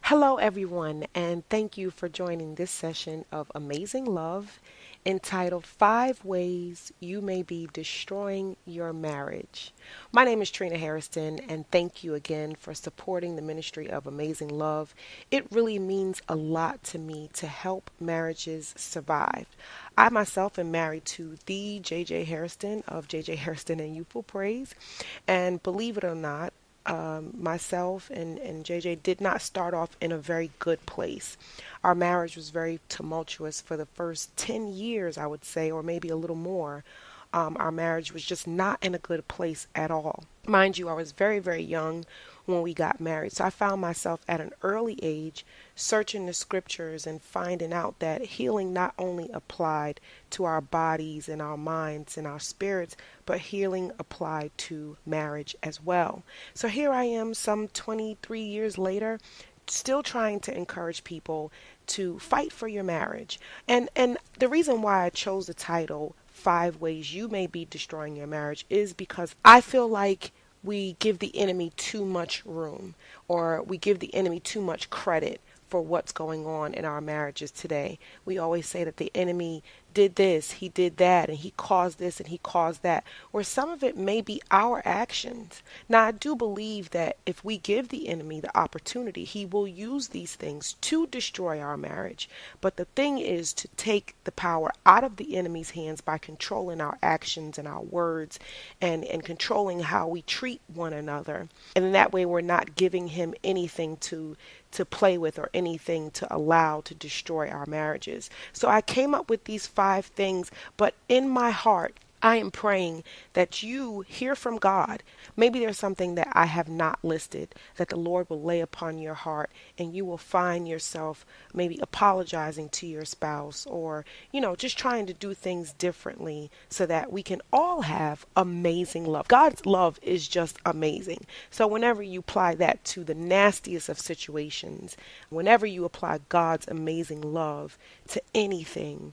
Hello, everyone, and thank you for joining this session of Amazing Love entitled 5 Ways You May Be Destroying Your Marriage. My name is Trina Harrison, and thank you again for supporting the ministry of Amazing Love. It really means a lot to me to help marriages survive. I myself am married to the JJ Harrison of JJ Harrison and Youthful Praise, and believe it or not, myself and JJ did not start off in a very good place. Our marriage was very tumultuous for the first 10 years, I would say, or maybe a little more. Our marriage was just not in a good place at all. Mind you, I was very, very young when we got married. So I found myself at an early age searching the scriptures and finding out that healing not only applied to our bodies and our minds and our spirits, but healing applied to marriage as well. So here I am, some 23 years later, still trying to encourage people to fight for your marriage. And the reason why I chose the title 5 Ways You May Be Destroying Your Marriage is because I feel like we give the enemy too much room, or we give the enemy too much credit for what's going on in our marriages today. We always say that the enemy did this, he did that, and he caused this and he caused that, where some of it may be our actions. Now, I do believe that if we give the enemy the opportunity, he will use these things to destroy our marriage. But the thing is to take the power out of the enemy's hands by controlling our actions and our words and controlling how we treat one another. And in that way, we're not giving him anything to play with or anything to allow to destroy our marriages. So I came up with these 5 things, but in my heart, I am praying that you hear from God. Maybe there's something that I have not listed that the Lord will lay upon your heart, and you will find yourself maybe apologizing to your spouse, or, just trying to do things differently so that we can all have amazing love. God's love is just amazing. So whenever you apply that to the nastiest of situations, whenever you apply God's amazing love to anything,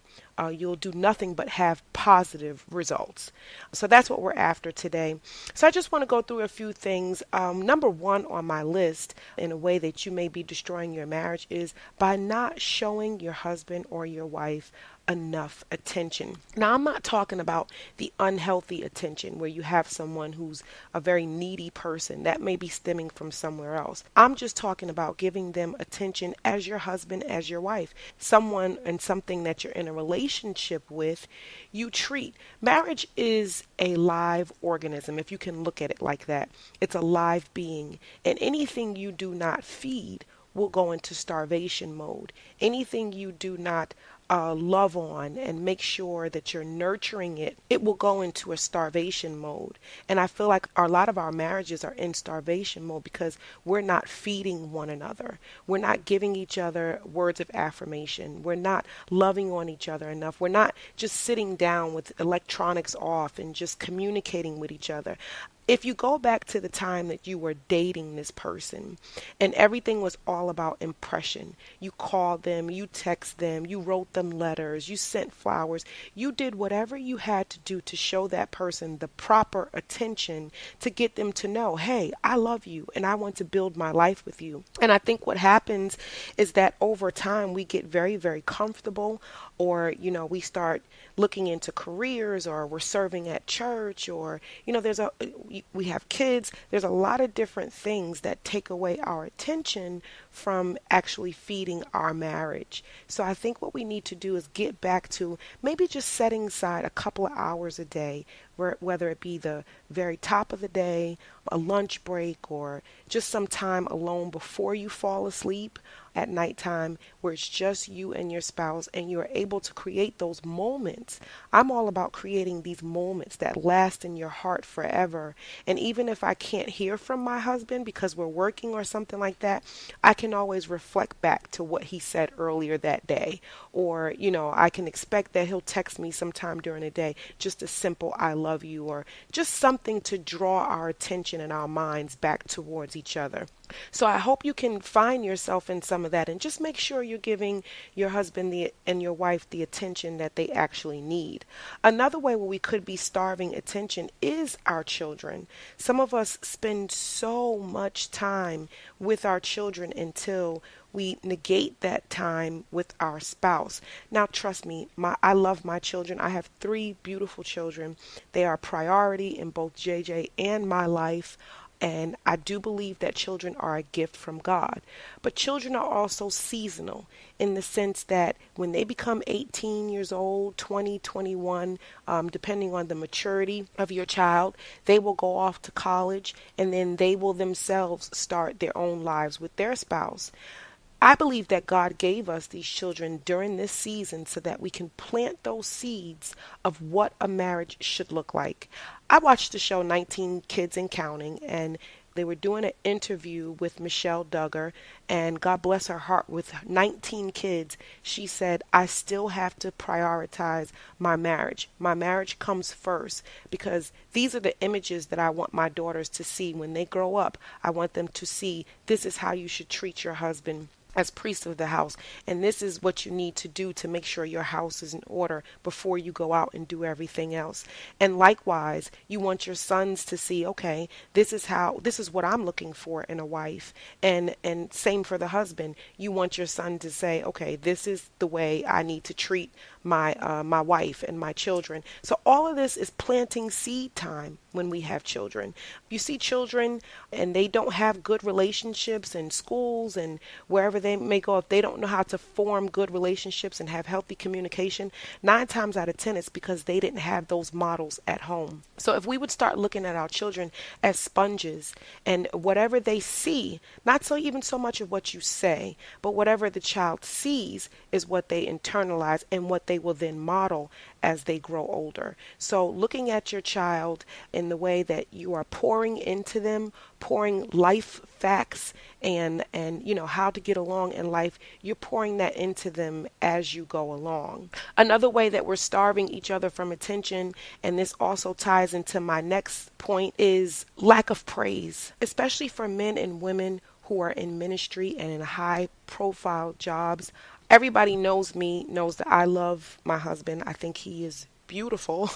you'll do nothing but have positive results. So that's what we're after today. So I just want to go through a few things. Number one on my list, in a way that you may be destroying your marriage, is by not showing your husband or your wife enough attention. Now, I'm not talking about the unhealthy attention where you have someone who's a very needy person that may be stemming from somewhere else. I'm just talking about giving them attention as your husband, as your wife, someone and something that you're in a relationship with, you treat. Marriage is a live organism, if you can look at it like that. It's a live being, and anything you do not feed will go into starvation mode. Anything you do not love on and make sure that you're nurturing it, it will go into a starvation mode. And I feel like a lot of our marriages are in starvation mode because we're not feeding one another. We're not giving each other words of affirmation. We're not loving on each other enough. We're not just sitting down with electronics off and just communicating with each other. If you go back to the time that you were dating this person and everything was all about impression, you called them, you text them, you wrote them letters, you sent flowers, you did whatever you had to do to show that person the proper attention to get them to know, hey, I love you and I want to build my life with you. And I think what happens is that over time we get very, very comfortable, or, we start looking into careers, or we're serving at church, or, we have kids. There's a lot of different things that take away our attention from actually feeding our marriage. So I think what we need to do is get back to maybe just setting aside a couple of hours a day, whether it be the very top of the day, a lunch break, or just some time alone before you fall asleep at nighttime, where it's just you and your spouse and you're able to create those moments. I'm all about creating these moments that last in your heart forever. And even if I can't hear from my husband because we're working or something like that, I can always reflect back to what he said earlier that day. Or, I can expect that he'll text me sometime during the day, just a simple I love you, or just something to draw our attention and our minds back towards each other. So I hope you can find yourself in some of that, and just make sure you're giving your husband and your wife the attention that they actually need. Another way where we could be starving attention is our children. Some of us spend so much time with our children until we negate that time with our spouse. Now, trust me, I love my children. I have three beautiful children. They are a priority in both JJ and my life. And I do believe that children are a gift from God. But children are also seasonal in the sense that when they become 18 years old, 20, 21, depending on the maturity of your child, they will go off to college, and then they will themselves start their own lives with their spouse. I believe that God gave us these children during this season so that we can plant those seeds of what a marriage should look like. I watched the show 19 Kids and Counting, and they were doing an interview with Michelle Duggar, and God bless her heart, with 19 kids, she said, I still have to prioritize my marriage. My marriage comes first because these are the images that I want my daughters to see when they grow up. I want them to see this is how you should treat your husband as priest of the house, and this is what you need to do to make sure your house is in order before you go out and do everything else. And likewise, you want your sons to see, okay, this is what I'm looking for in a wife. And same for the husband. You want your son to say, okay, this is the way I need to treat my wife and my children. So all of this is planting seed time when we have children. You see children and they don't have good relationships in schools and wherever they may go. If they don't know how to form good relationships and have healthy communication, 9 times out of 10 it's because they didn't have those models at home. So if we would start looking at our children as sponges, and whatever they see, not so even so much of what you say, but whatever the child sees is what they internalize and what they will then model as they grow older. So looking at your child in the way that you are pouring into them, pouring life facts and how to get along in life, you're pouring that into them as you go along. Another way that we're starving each other from attention, and this also ties into my next point, is lack of praise, especially for men and women who are in ministry and in high profile jobs. Everybody knows me, knows that I love my husband. I think he is beautiful.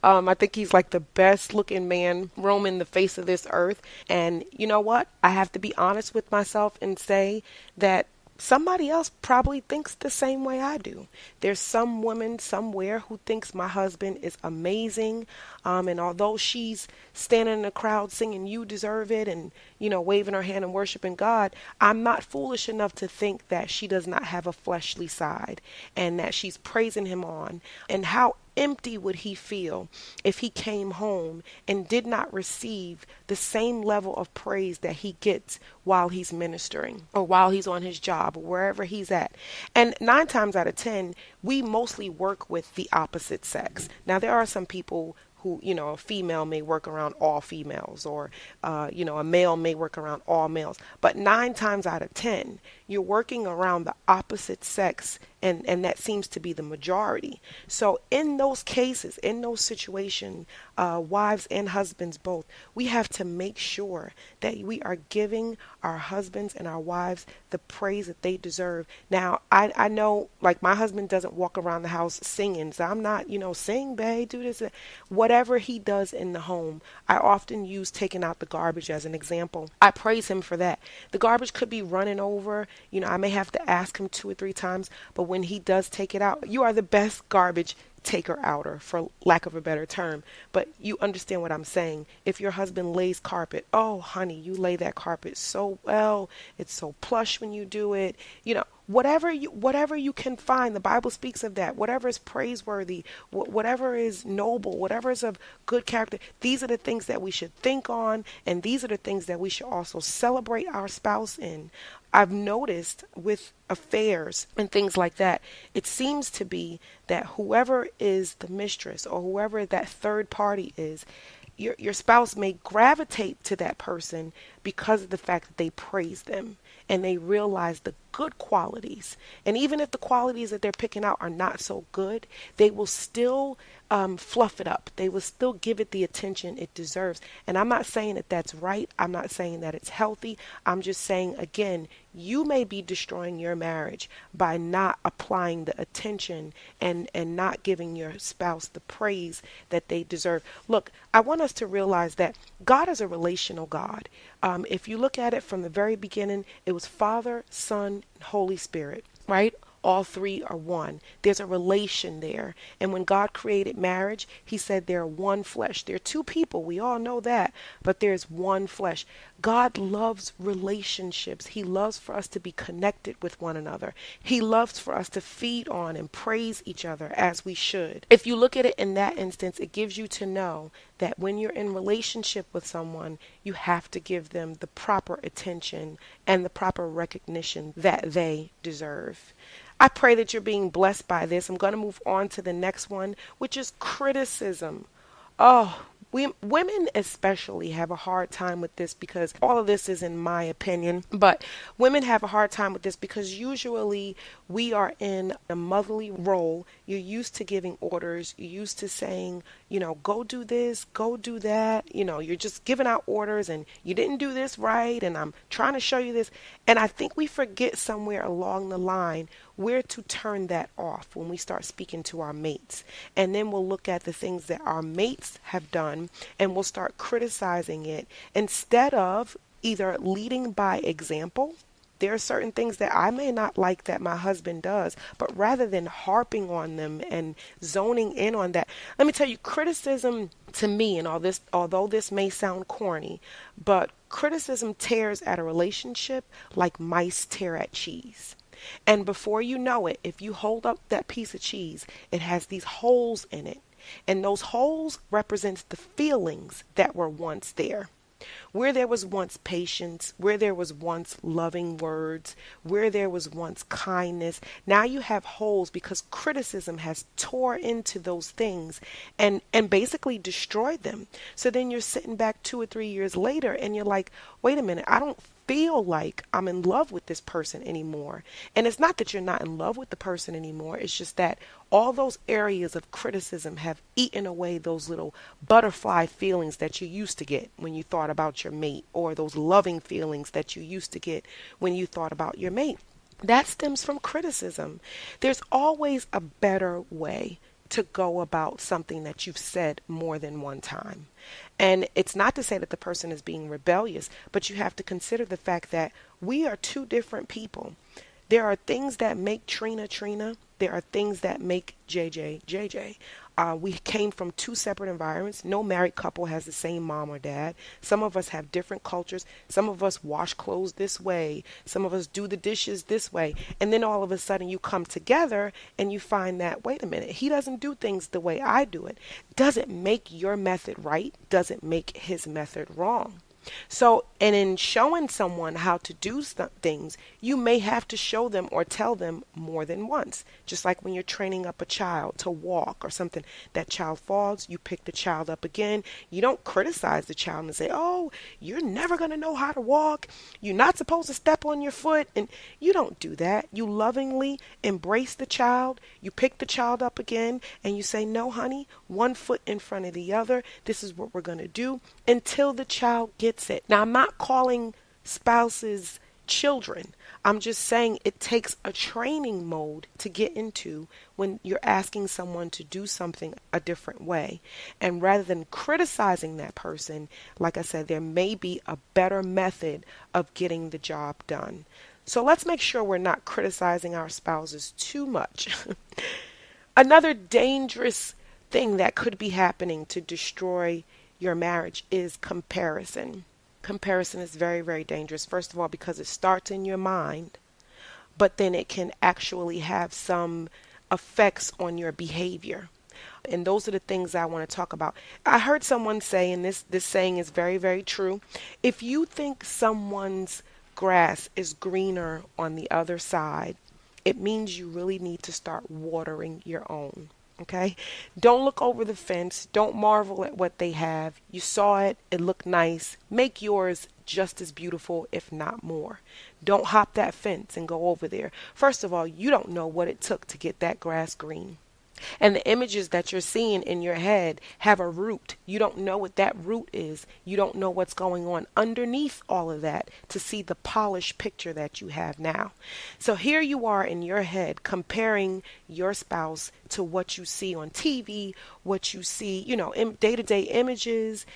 I think he's like the best looking man roaming the face of this earth. And you know what? I have to be honest with myself and say that somebody else probably thinks the same way I do. There's some woman somewhere who thinks my husband is amazing. And although she's standing in the crowd singing "You Deserve It" and, waving her hand and worshiping God, I'm not foolish enough to think that she does not have a fleshly side and that she's praising him on. And how empty would he feel if he came home and did not receive the same level of praise that he gets while he's ministering or while he's on his job or wherever he's at? And 9 times out of 10, we mostly work with the opposite sex. Now, there are some people who, a female may work around all females, or, a male may work around all males. But 9 times out of 10, you're working around the opposite sex, and that seems to be the majority. So in those cases, in those situations, wives and husbands both, we have to make sure that we are giving our husbands and our wives the praise that they deserve. Now, I know, like, my husband doesn't walk around the house singing, so I'm not, sing, babe, do this. Whatever he does in the home, I often use taking out the garbage as an example. I praise him for that. The garbage could be running over. I may have to ask him 2 or 3 times, but when he does take it out, you are the best garbage taker outer, for lack of a better term. But you understand what I'm saying. If your husband lays carpet, oh honey, you lay that carpet so well, it's so plush when you do it. Whatever you can find, the Bible speaks of that. Whatever is praiseworthy, whatever is noble, whatever is of good character, these are the things that we should think on, and these are the things that we should also celebrate our spouse in. I've noticed with affairs and things like that, it seems to be that whoever is the mistress or whoever that third party is, your spouse may gravitate to that person because of the fact that they praise them and they realize the good qualities. And even if the qualities that they're picking out are not so good, they will still fluff it up. They will still give it the attention it deserves. And I'm not saying that that's right. I'm not saying that it's healthy. I'm just saying, again, you may be destroying your marriage by not applying the attention and not giving your spouse the praise that they deserve. Look, I want us to realize that God is a relational God. If you look at it from the very beginning, it was Father, Son, and Holy Spirit, right? All three are one. There's a relation there. And when God created marriage, he said they're one flesh. They're two people. We all know that. But there's one flesh. God loves relationships. He loves for us to be connected with one another. He loves for us to feed on and praise each other as we should. If you look at it in that instance, it gives you to know that when you're in relationship with someone, you have to give them the proper attention and the proper recognition that they deserve. I pray that you're being blessed by this. I'm going to move on to the next one, which is criticism. Oh, women especially have a hard time with this because all of this is in my opinion, but women have a hard time with this because usually we are in a motherly role. You're used to giving orders. You're used to saying, go do this, go do that. You're just giving out orders and you didn't do this right and I'm trying to show you this. And I think we forget somewhere along the line where to turn that off when we start speaking to our mates. And then we'll look at the things that our mates have done and we'll start criticizing it instead of either leading by example. There are certain things that I may not like that my husband does, but rather than harping on them and zoning in on that, let me tell you, criticism to me and all this, although this may sound corny, but criticism tears at a relationship like mice tear at cheese. And before you know it, if you hold up that piece of cheese, it has these holes in it. And those holes represent the feelings that were once there. Where there was once patience, where there was once loving words, where there was once kindness, now you have holes because criticism has tore into those things and basically destroyed them. So then you're sitting back 2 or 3 years later and you're like, wait a minute, I don't feel like I'm in love with this person anymore. And it's not that you're not in love with the person anymore. It's just that all those areas of criticism have eaten away those little butterfly feelings that you used to get when you thought about your mate, or those loving feelings that you used to get when you thought about your mate. That stems from criticism. There's always a better way to go about something that you've said more than one time. And it's not to say that the person is being rebellious, but you have to consider the fact that we are two different people. There are things that make Trina Trina. There are things that make JJ JJ. We came from two separate environments. No married couple has the same mom or dad. Some of us have different cultures. Some of us wash clothes this way. Some of us do the dishes this way. And then all of a sudden you come together and you find that, wait a minute, he doesn't do things the way I do it. Doesn't make your method right. Doesn't make his method wrong. So, and in showing someone how to do things, you may have to show them or tell them more than once. Just like when you're training up a child to walk or something, that child falls, you pick the child up again. You don't criticize the child and say, oh, you're never going to know how to walk. You're not supposed to step on your foot. And you don't do that. You lovingly embrace the child. You pick the child up again and you say, no, honey, one foot in front of the other. This is what we're going to do until the child gets it. Now, I'm not calling spouses children. I'm just saying it takes a training mode to get into when you're asking someone to do something a different way. And rather than criticizing that person, like I said, there may be a better method of getting the job done. So let's make sure we're not criticizing our spouses too much. Another dangerous thing that could be happening to destroy your marriage is comparison. Comparison is very, very dangerous. First of all, because it starts in your mind, but then it can actually have some effects on your behavior. And those are the things I want to talk about. I heard someone say, and this saying is very, very true. If you think someone's grass is greener on the other side, it means you really need to start watering your own. Okay? Don't look over the fence. Don't marvel at what they have. You saw it, it looked nice. Make yours just as beautiful, if not more. Don't hop that fence and go over there. First of all, you don't know what it took to get that grass green. And the images that you're seeing in your head have a root. You don't know what that root is. You don't know what's going on underneath all of that to see the polished picture that you have now. So here you are in your head comparing your spouse to what you see on TV, what you see, in day-to-day images.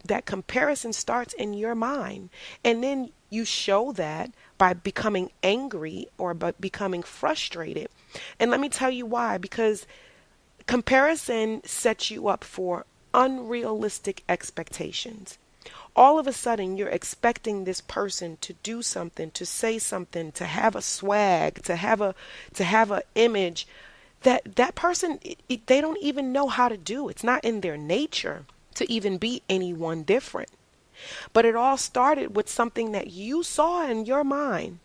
That comparison starts in your mind. And then you show that by becoming angry or by becoming frustrated. And let me tell you why. Because comparison sets you up for unrealistic expectations. All of a sudden, you're expecting this person to do something, to say something, to have a swag, to have a image that person, they don't even know how to do. It's not in their nature to even be anyone different. But it all started with something that you saw in your mind.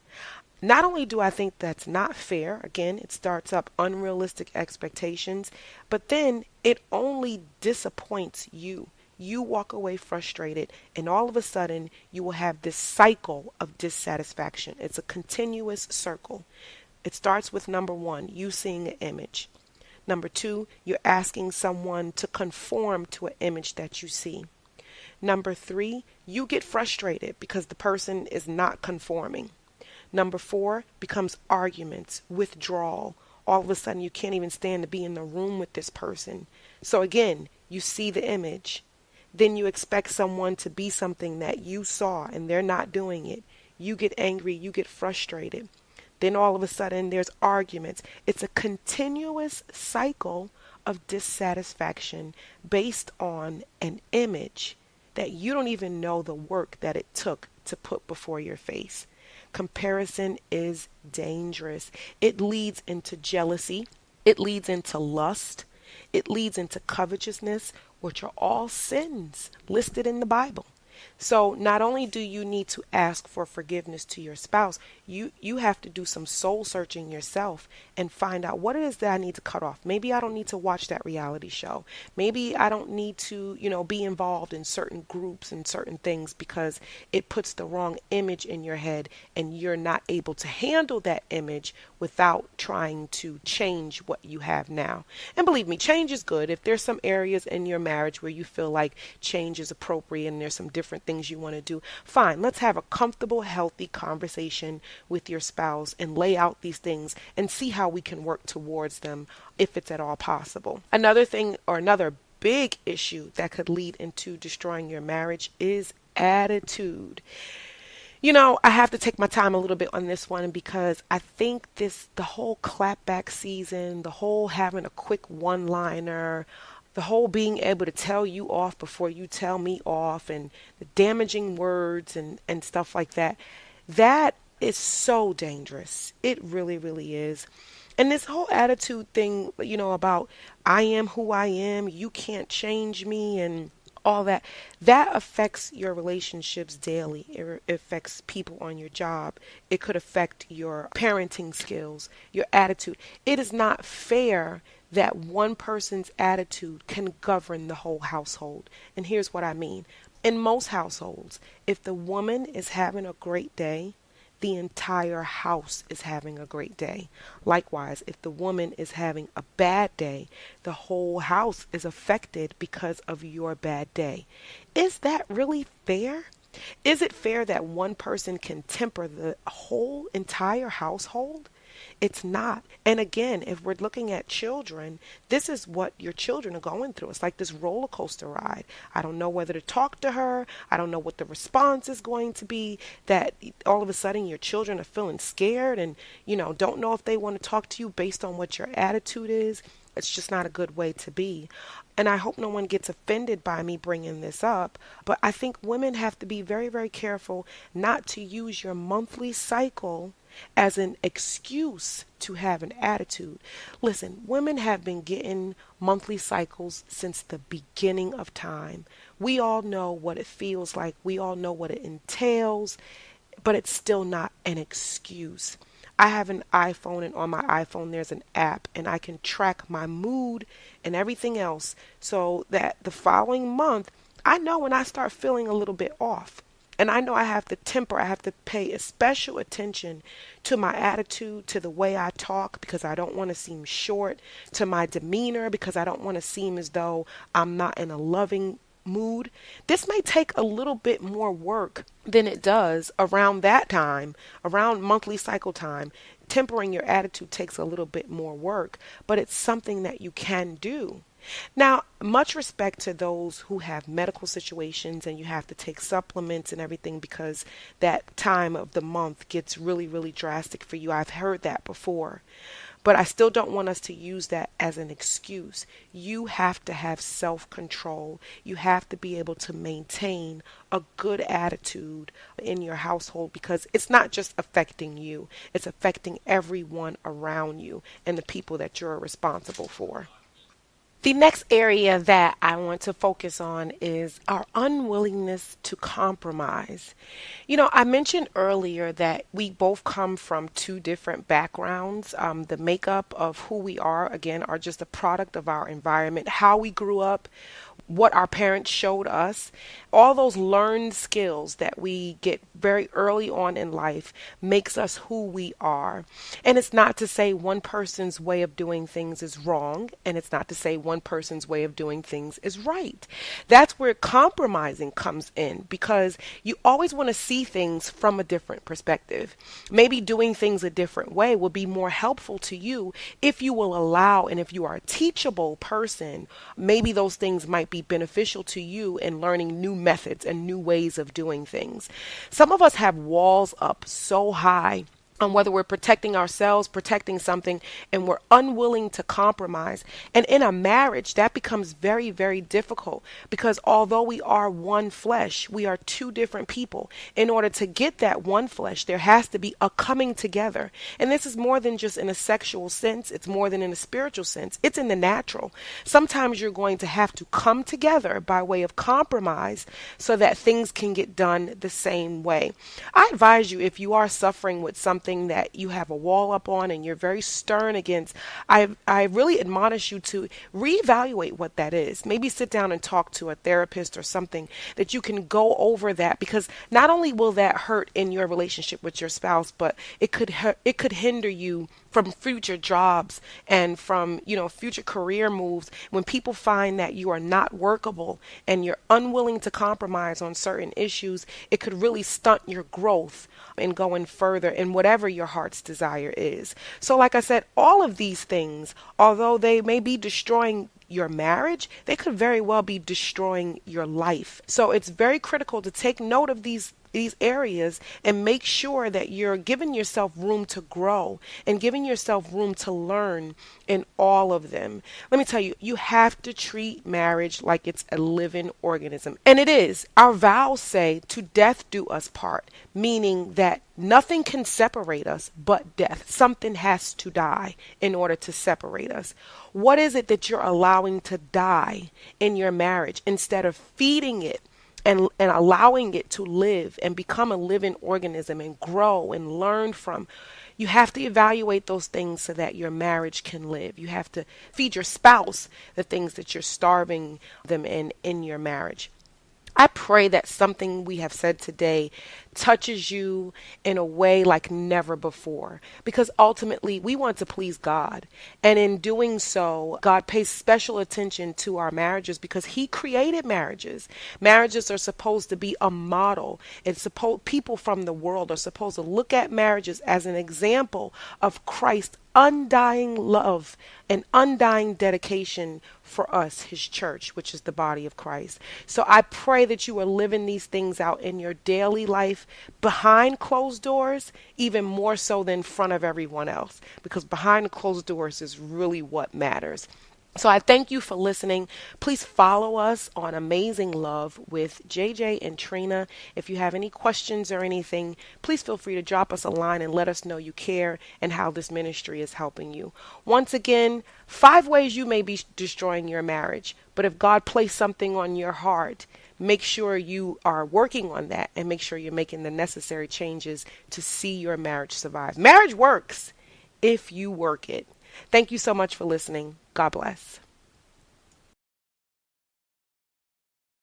Not only do I think that's not fair, again, it starts up unrealistic expectations, but then it only disappoints you. You walk away frustrated, and all of a sudden, you will have this cycle of dissatisfaction. It's a continuous circle. It starts with number one, you seeing an image. Number two, you're asking someone to conform to an image that you see. Number three, you get frustrated because the person is not conforming. Number four becomes arguments, withdrawal. All of a sudden, you can't even stand to be in the room with this person. So again, you see the image. Then you expect someone to be something that you saw and they're not doing it. You get angry, you get frustrated. Then all of a sudden, there's arguments. It's a continuous cycle of dissatisfaction based on an image that you don't even know the work that it took to put before your face. Comparison is dangerous. It leads into jealousy. It leads into lust. It leads into covetousness, which are all sins listed in the Bible. So not only do you need to ask for forgiveness to your spouse, you have to do some soul searching yourself and find out what it is that I need to cut off. Maybe I don't need to watch that reality show. Maybe I don't need to, be involved in certain groups and certain things because it puts the wrong image in your head and you're not able to handle that image without trying to change what you have now. And believe me, change is good. If there's some areas in your marriage where you feel like change is appropriate and there's some different things you want to do, fine. Let's have a comfortable, healthy conversation with your spouse and lay out these things and see how we can work towards them if it's at all possible. Another thing or another big issue that could lead into destroying your marriage is attitude. I have to take my time a little bit on this one because I think the whole clapback season, the whole having a quick one-liner, the whole being able to tell you off before you tell me off, and the damaging words and stuff like that, that is so dangerous. It really, really is. And this whole attitude thing, about I am who I am, you can't change me, and all that affects your relationships daily. It affects people on your job. It could affect your parenting skills, your attitude. It is not fair that one person's attitude can govern the whole household. And here's what I mean. In most households, if the woman is having a great day, the entire house is having a great day. Likewise, if the woman is having a bad day, the whole house is affected because of your bad day. Is that really fair? Is it fair that one person can temper the whole entire household? It's not. And again, if we're looking at children, this is what your children are going through. It's like this roller coaster ride. I don't know whether to talk to her. I don't know what the response is going to be. That all of a sudden your children are feeling scared and, don't know if they want to talk to you based on what your attitude is. It's just not a good way to be. And I hope no one gets offended by me bringing this up, but I think women have to be very, very careful not to use your monthly cycle as an excuse to have an attitude. Listen, women have been getting monthly cycles since the beginning of time. We all know what it feels like. We all know what it entails, but it's still not an excuse. I have an iPhone, and on my iPhone there's an app, and I can track my mood and everything else so that the following month I know when I start feeling a little bit off. And I know I have to temper, I have to pay a special attention to my attitude, to the way I talk, because I don't want to seem short, to my demeanor, because I don't want to seem as though I'm not in a loving mood. This may take a little bit more work than it does around that time, around monthly cycle time. Tempering your attitude takes a little bit more work, but it's something that you can do. Now, much respect to those who have medical situations and you have to take supplements and everything because that time of the month gets really, really drastic for you. I've heard that before. But I still don't want us to use that as an excuse. You have to have self-control. You have to be able to maintain a good attitude in your household because it's not just affecting you, it's affecting everyone around you and the people that you're responsible for. The next area that I want to focus on is our unwillingness to compromise. I mentioned earlier that we both come from two different backgrounds. The makeup of who we are, again, are just a product of our environment, how we grew up, what our parents showed us. All those learned skills that we get very early on in life makes us who we are. And it's not to say one person's way of doing things is wrong, and it's not to say one person's way of doing things is right. That's where compromising comes in because you always want to see things from a different perspective. Maybe doing things a different way will be more helpful to you if you will allow, and if you are a teachable person, maybe those things might be beneficial to you in learning new methods and new ways of doing things. Some of us have walls up so high on whether we're protecting ourselves, protecting something, and we're unwilling to compromise. And in a marriage, that becomes very, very difficult because although we are one flesh, we are two different people. In order to get that one flesh, there has to be a coming together. And this is more than just in a sexual sense. It's more than in a spiritual sense. It's in the natural. Sometimes you're going to have to come together by way of compromise so that things can get done the same way. I advise you, if you are suffering with something that you have a wall up on and you're very stern against, I really admonish you to reevaluate what that is. Maybe sit down and talk to a therapist or something that you can go over that, because not only will that hurt in your relationship with your spouse, but it could hinder you from future jobs and from, future career moves. When people find that you are not workable and you're unwilling to compromise on certain issues, it could really stunt your growth and going further in whatever your heart's desire is. So like I said, all of these things, although they may be destroying your marriage, they could very well be destroying your life. So it's very critical to take note of these areas and make sure that you're giving yourself room to grow and giving yourself room to learn in all of them. Let me tell you, you have to treat marriage like it's a living organism. And it is. Our vows say, to death do us part, meaning that nothing can separate us but death. Something has to die in order to separate us. What is it that you're allowing to die in your marriage instead of feeding it and allowing it to live and become a living organism and grow and learn from? You have to evaluate those things so that your marriage can live. You have to feed your spouse the things that you're starving them in your marriage. I pray that something we have said today touches you in a way like never before, because ultimately we want to please God. And in doing so, God pays special attention to our marriages because He created marriages. Marriages are supposed to be a model. People from the world are supposed to look at marriages as an example of Christ's undying love and undying dedication for us, His church, which is the body of Christ. So I pray that you are living these things out in your daily life behind closed doors, even more so than in front of everyone else, because behind closed doors is really what matters. So I thank you for listening. Please follow us on Amazing Love with JJ and Trina. If you have any questions or anything, please feel free to drop us a line and let us know you care and how this ministry is helping you. Once again, 5 ways you may be destroying your marriage. But if God placed something on your heart, make sure you are working on that and make sure you're making the necessary changes to see your marriage survive. Marriage works if you work it. Thank you so much for listening. God bless.